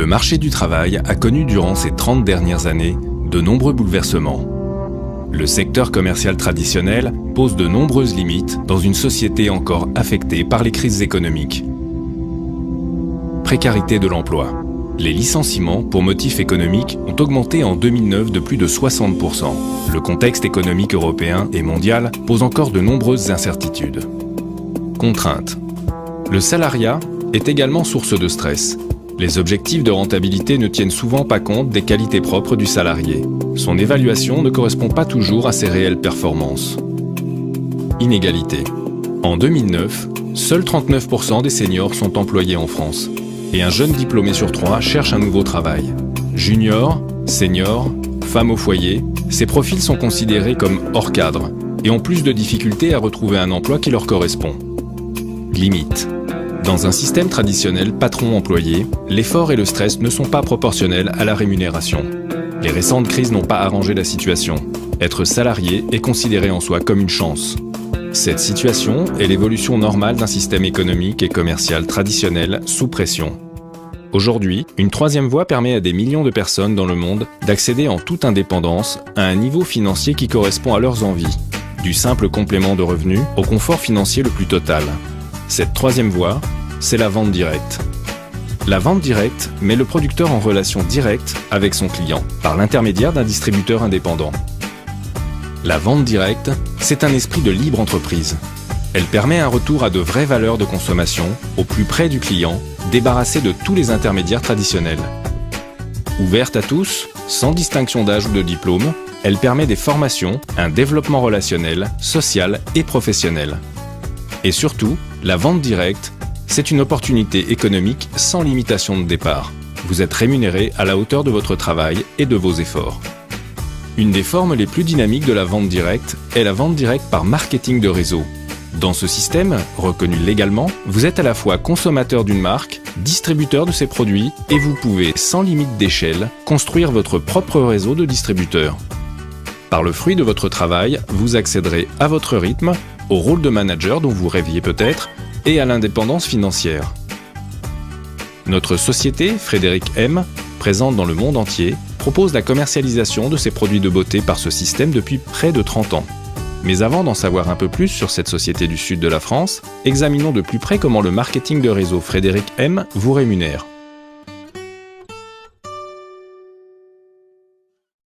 Le marché du travail a connu durant ces 30 dernières années de nombreux bouleversements. Le secteur commercial traditionnel pose de nombreuses limites dans une société encore affectée par les crises économiques. Précarité de l'emploi. Les licenciements pour motifs économiques ont augmenté en 2009 de plus de 60%. Le contexte économique européen et mondial pose encore de nombreuses incertitudes. Contraintes. Le salariat est également source de stress. Les objectifs de rentabilité ne tiennent souvent pas compte des qualités propres du salarié. Son évaluation ne correspond pas toujours à ses réelles performances. Inégalité. En 2009, seuls 39% des seniors sont employés en France. Et un jeune diplômé sur 3 cherche un nouveau travail. Junior, senior, femme au foyer, ces profils sont considérés comme hors cadre et ont plus de difficultés à retrouver un emploi qui leur correspond. Limite. Dans un système traditionnel patron-employé, l'effort et le stress ne sont pas proportionnels à la rémunération. Les récentes crises n'ont pas arrangé la situation. Être salarié est considéré en soi comme une chance. Cette situation est l'évolution normale d'un système économique et commercial traditionnel sous pression. Aujourd'hui, une troisième voie permet à des millions de personnes dans le monde d'accéder en toute indépendance à un niveau financier qui correspond à leurs envies, du simple complément de revenus au confort financier le plus total. Cette troisième voie, c'est la vente directe. La vente directe met le producteur en relation directe avec son client, par l'intermédiaire d'un distributeur indépendant. La vente directe, c'est un esprit de libre entreprise. Elle permet un retour à de vraies valeurs de consommation, au plus près du client, débarrassé de tous les intermédiaires traditionnels. Ouverte à tous, sans distinction d'âge ou de diplôme, elle permet des formations, un développement relationnel, social et professionnel. Et surtout, la vente directe, c'est une opportunité économique sans limitation de départ. Vous êtes rémunéré à la hauteur de votre travail et de vos efforts. Une des formes les plus dynamiques de la vente directe est la vente directe par marketing de réseau. Dans ce système, reconnu légalement, vous êtes à la fois consommateur d'une marque, distributeur de ses produits et vous pouvez, sans limite d'échelle, construire votre propre réseau de distributeurs. Par le fruit de votre travail, vous accéderez à votre rythme, au rôle de manager dont vous rêviez peut-être, et à l'indépendance financière. Notre société, Frédéric M, présente dans le monde entier, propose la commercialisation de ses produits de beauté par ce système depuis près de 30 ans. Mais avant d'en savoir un peu plus sur cette société du sud de la France, examinons de plus près comment le marketing de réseau Frédéric M vous rémunère.